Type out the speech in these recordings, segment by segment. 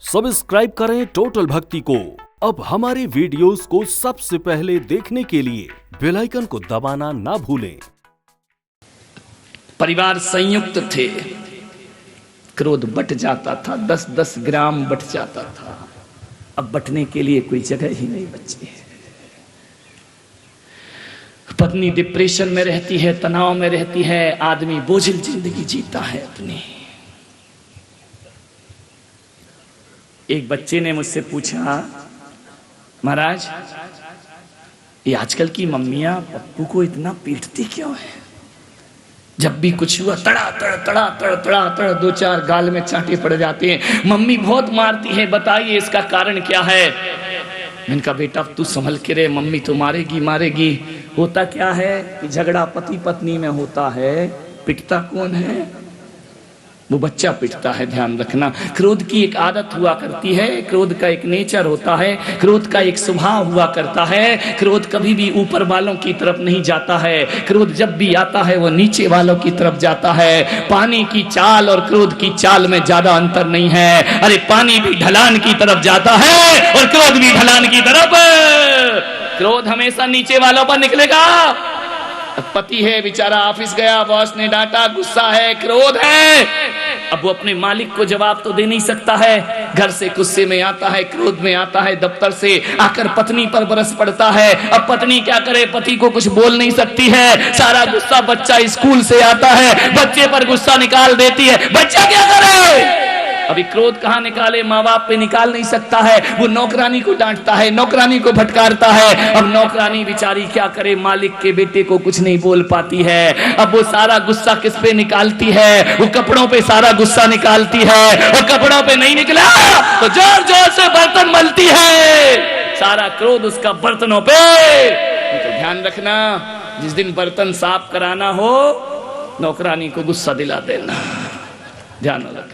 Subscribe करें total भक्ति को। अब हमारे वीडियोस को सबसे पहले देखने के लिए बेल आइकन को दबाना ना भूलें। परिवार संयुक्त थे, क्रोध बट जाता था, 10-10 ग्राम बट जाता था। अब बटने के लिए कोई जगह ही नहीं बची है। पत्नी डिप्रेशन में रहती है, तनाव में रहती है, आदमी बोझिल जिंदगी जीता है अपनी। एक बच्चे ने मुझसे पूछा, महाराज ये आजकल की मम्मियां पप्पू को इतना पीटती क्यों है? जब भी कुछ हुआ तड़ा तड़ 2-4 गाल में चांटे पड़ जाते हैं। मम्मी बहुत मारती है, बताइए इसका कारण क्या है? मैंने कहा बेटा तू संभल के रहे, मम्मी तो मारेगी। होता क्या है कि झगड़ा पति पत्नी में होता है, पिटता कौन है? वो बच्चा पिटता है। ध्यान रखना, क्रोध की एक आदत हुआ करती है, क्रोध का एक नेचर होता है, क्रोध का एक स्वभाव हुआ करता है। क्रोध कभी भी ऊपर वालों की तरफ नहीं जाता है, क्रोध जब भी आता है वो नीचे वालों की तरफ जाता है। पानी की चाल और क्रोध की चाल में ज्यादा अंतर नहीं है। अरे पानी भी ढलान की तरफ जाता है और क्रोध भी ढलान की तरफ। क्रोध हमेशा नीचे वालों पर निकलेगा। पति है बेचारा, ऑफिस गया, बॉस ने डांटा, गुस्सा है, क्रोध है। अब वो अपने मालिक को जवाब तो दे नहीं सकता है, घर से गुस्से में आता है, क्रोध में आता है, दफ्तर से आकर पत्नी पर बरस पड़ता है। अब पत्नी क्या करे, पति को कुछ बोल नहीं सकती है। सारा गुस्सा बच्चा स्कूल से आता है, बच्चे पर गुस्सा निकाल देती है, बच्चा क्या करे? अभी क्रोध कहां निकाले, माँ बाप पे निकाल नहीं सकता है। वो नौकरानी को डांटता है, नौकरानी को फटकारता है। अब नौकरानी बेचारी क्या करे, मालिक के बेटे को कुछ नहीं बोल पाती है। अब वो सारा गुस्सा किस पे निकालती है? वो कपड़ों पे सारा गुस्सा निकालती है, और कपड़ों पे नहीं निकला तो जोर जोर से बर्तन मलती है। सारा क्रोध उसका बर्तनों पे। तो ध्यान रखना, जिस दिन बर्तन साफ कराना हो नौकरानी को गुस्सा दिला देना। ध्यान रखना,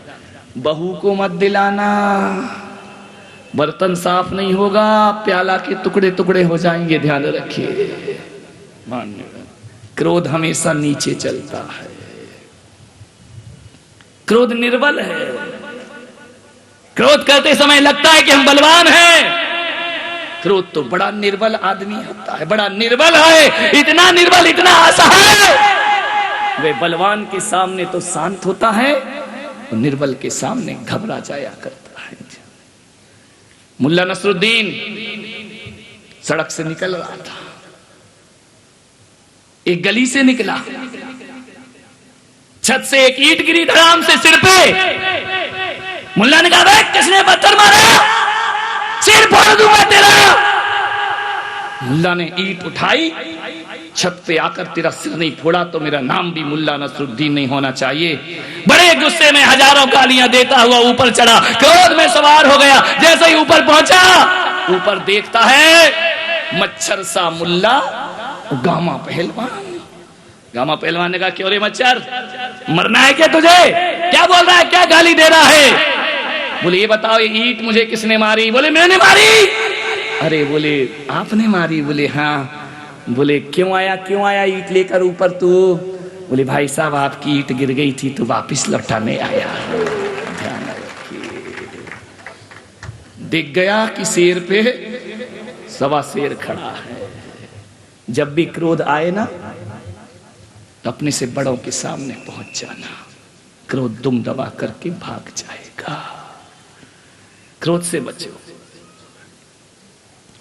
बहू को मत दिलाना। बर्तन साफ नहीं होगा, प्याला के टुकड़े टुकड़े हो जाएंगे। ध्यान रखिए, क्रोध हमेशा नीचे चलता है। क्रोध निर्बल है। क्रोध करते समय लगता है कि हम बलवान हैं। क्रोध तो बड़ा निर्बल आदमी होता है, बड़ा निर्बल है, इतना निर्बल, इतना असहाय। वे बलवान के सामने तो शांत होता है, निर्बल के सामने घबरा जाया करता है। मुल्ला नसरुद्दीन सड़क से निकल रहा था, एक गली से निकला, छत से एक ईंट गिरी धड़ाम से सिर पे। मुल्ला ने कहा किसने पत्थर मारा, सिर फोड़ दूंगा तेरा। मुल्ला ने ईंट उठाई, छत पे आकर तेरा सिर नहीं फोड़ा तो मेरा नाम भी मुल्ला नसरुद्दीन नहीं होना चाहिए। बड़े गुस्से में हजारों गालियां देता हुआ ऊपर चढ़ा, क्रोध में सवार हो गया। जैसे ही ऊपर पहुंचा, ऊपर देखता है मच्छर सा मुल्ला, गामा पहलवान। गामा पहलवान ने कहा क्यों रे मच्छर, मरना है क्या तुझे? क्या बोल रहा है, क्या गाली दे रहा है? बोले ये बताओ ये ईंट मुझे किसने मारी? बोले मैंने मारी। अरे बोले आपने मारी? बोले हाँ। बोले क्यों आया ईंट लेकर ऊपर तू? बोले भाई साहब आपकी ईंट गिर गई थी तो वापस लौटाने आया। ध्यान रखिए, दिख गया कि शेर पे सवा शेर खड़ा है। जब भी क्रोध आए ना तो अपने से बड़ों के सामने पहुंच जाना, क्रोध दुम दबा करके भाग जाएगा। क्रोध से बचो,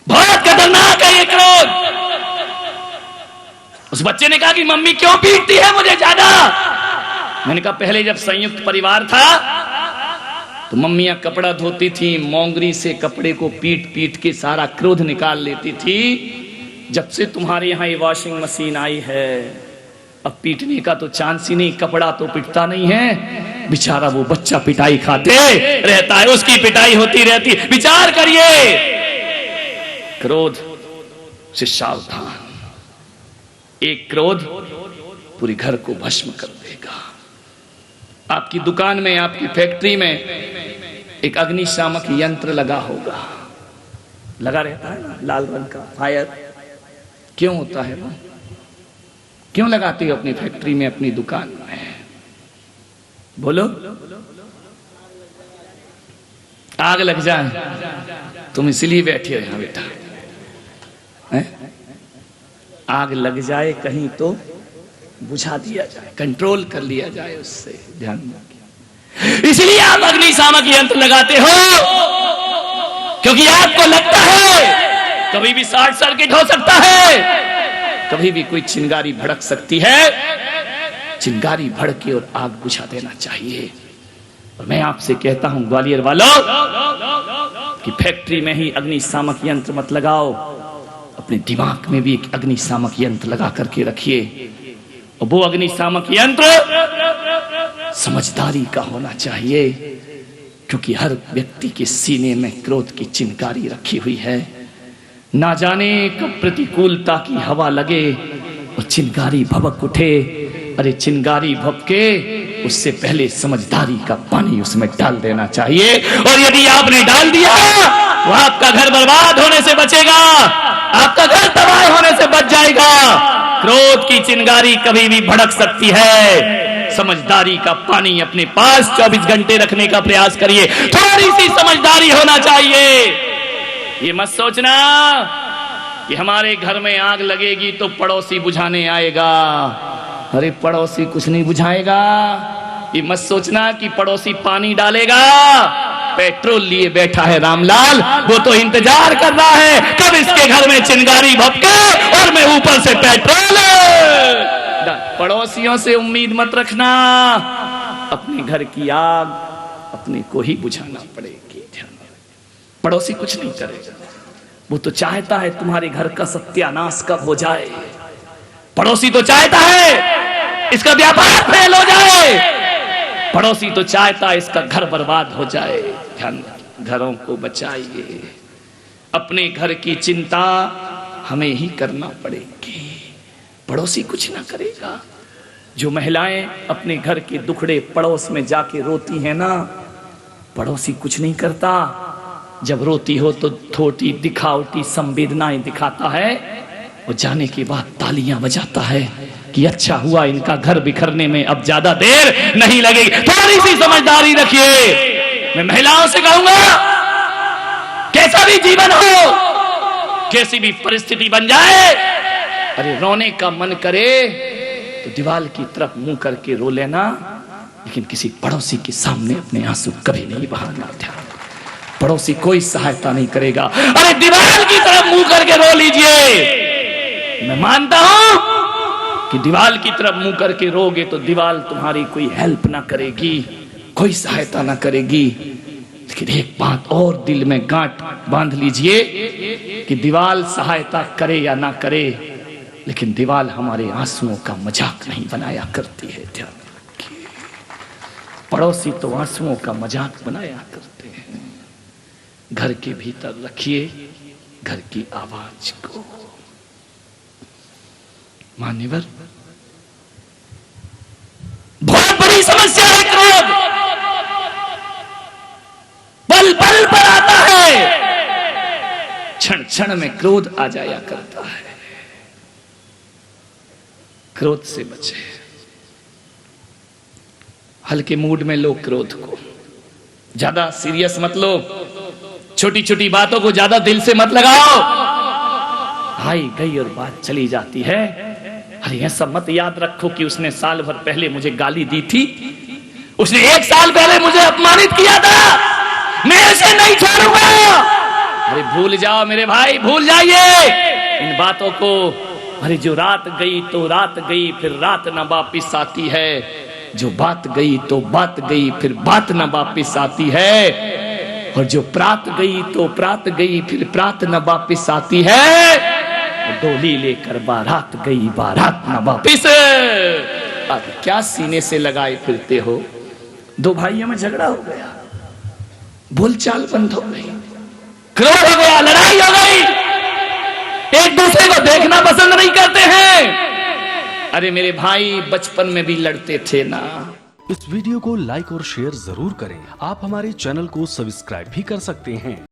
बहुत खतरनाक है ये क्रोध। उस बच्चे ने कहा कि मम्मी क्यों पीटती है मुझे ज्यादा? मैंने कहा पहले जब संयुक्त परिवार था तो मम्मियां कपड़ा धोती थी, मोंगरी से कपड़े को पीट पीट के सारा क्रोध निकाल लेती थी। जब से तुम्हारे यहाँ ये वॉशिंग मशीन आई है, अब पीटने का तो चांस ही नहीं, कपड़ा तो पिटता नहीं है। बेचारा वो बच्चा पिटाई खाते रहता है, उसकी पिटाई होती रहती। विचार करिए, क्रोध से सावधान। एक क्रोध पूरी घर को भस्म कर देगा। आपकी दुकान में, आपकी फैक्ट्री में एक अग्निशामक यंत्र लगा होगा, लगा रहता है ना, लाल रंग का, फायर। क्यों होता है वो? क्यों लगाते हो अपनी फैक्ट्री में, अपनी दुकान में? बोलो। आग लग जाए, तुम इसलिए बैठे हो यहां बेटा, आग लग जाए कहीं तो बुझा दिया जाए, कंट्रोल कर लिया जाए उससे, ध्यान रखिए। इसलिए आप अग्निशामक यंत्र लगाते हो, क्योंकि आपको लगता है कभी भी शॉर्ट सर्किट हो सकता है, कभी भी कोई चिंगारी भड़क सकती है, चिंगारी भड़के और आग बुझा देना चाहिए। और मैं आपसे कहता हूं ग्वालियर वालों कि फैक्ट्री में ही अग्निशामक यंत्र मत लगाओ, अपने दिमाग में भी एक अग्निशामक यंत्र लगा करके रखिए, और वो अग्निशामक यंत्र समझदारी का होना चाहिए, क्योंकि हर व्यक्ति के सीने में क्रोध की चिंगारी रखी हुई है। ना जाने कब प्रतिकूलता की हवा लगे और चिंगारी भभक उठे। अरे चिंगारी भभके उससे पहले समझदारी का पानी उसमें डाल देना चाहिए, और यदि आपने डाल दिया तो आपका घर बर्बाद होने से बचेगा, आपका घर तबाह होने से बच जाएगा। क्रोध की चिंगारी कभी भी भड़क सकती है। समझदारी का पानी अपने पास 24 घंटे रखने का प्रयास करिए, थोड़ी सी समझदारी होना चाहिए। ये मत सोचना कि हमारे घर में आग लगेगी तो पड़ोसी बुझाने आएगा। अरे पड़ोसी कुछ नहीं बुझाएगा। ये मत सोचना कि पड़ोसी पानी डालेगा, पेट्रोल लिए बैठा है रामलाल, वो तो इंतजार कर रहा है कब इसके घर में चिंगारी भभके और मैं ऊपर से पेट्रोल। पड़ोसियों से उम्मीद मत रखना, अपने घर की आग अपने को ही बुझाना पड़ेगी। पड़ोसी कुछ नहीं करेगा, वो तो चाहता है तुम्हारे घर का सत्यानाश कब हो जाए। पड़ोसी तो चाहता है इसका व्यापार फेल हो जाए, पड़ोसी तो चाहता है इसका घर बर्बाद हो जाए। ध्यान, घरों को बचाइए, अपने घर की चिंता हमें ही करना पड़ेगी, पड़ोसी कुछ ना करेगा। जो महिलाएं अपने घर के दुखड़े पड़ोस में जाके रोती हैं ना, पड़ोसी कुछ नहीं करता। जब रोती हो तो थोड़ी दिखावटी संवेदनाएं दिखाता है, और जाने के बाद तालियां बजाता है कि अच्छा हुआ इनका घर बिखरने में अब ज्यादा देर नहीं लगेगी। थोड़ी सी समझदारी रखिए। मैं महिलाओं से कहूंगा, कैसा भी जीवन हो, कैसी भी परिस्थिति बन जाए, अरे रोने का मन करे तो दीवार की तरफ मुंह करके रो लेना, लेकिन किसी पड़ोसी के सामने अपने आंसू कभी नहीं बहाना। पड़ोसी कोई सहायता नहीं करेगा। अरे दीवार की तरफ मुंह करके रो लीजिए। मैं मानता हूं कि दीवार की तरफ मुंह करके रोगे तो दीवार तुम्हारी कोई हेल्प ना करेगी, कोई सहायता ना करेगी। लेकिन एक बात और दिल में गांठ बांध लीजिए कि दीवार सहायता करे या ना करे, लेकिन दीवार हमारे आंसुओं का मजाक नहीं बनाया करती है। ध्यान रखिए, पड़ोसी तो आंसुओं का मजाक बनाया करते हैं। घर के भीतर रखिए घर की आवाज को। मान्यवर, बहुत बड़ी समस्या है क्रोध, पल पल पर आता है, क्षण क्षण में क्रोध आ जाया करता है। क्रोध से बचे, हल्के मूड में लो क्रोध को, ज्यादा सीरियस मत लो, छोटी छोटी बातों को ज्यादा दिल से मत लगाओ। आई गई और बात चली जाती है। अरे ऐसा मत याद रखो कि उसने साल भर पहले मुझे गाली दी थी, उसने 1 साल पहले मुझे अपमानित किया था, मैं ऐसे नहीं छोड़ूंगा। अरे भूल जाओ मेरे भाई, भूल जाइए इन बातों को। अरे जो रात गई तो रात गई, फिर रात न वापिस आती है। जो बात गई तो बात गई, फिर बात न वापिस आती है। और जो प्रात गई तो प्रात गई, फिर प्रात न वापिस आती है। डोली लेकर बारात गई, बारात न वापिस। अब क्या सीने से लगाए फिरते हो? 2 भाइयों में झगड़ा हो गया, बोलचाल बंद हो गई, क्रोध हो गया, लड़ाई हो गई, एक दूसरे को देखना पसंद नहीं करते हैं। अरे मेरे भाई बचपन में भी लड़ते थे ना। इस वीडियो को लाइक और शेयर जरूर करें। आप हमारे चैनल को सब्सक्राइब भी कर सकते हैं।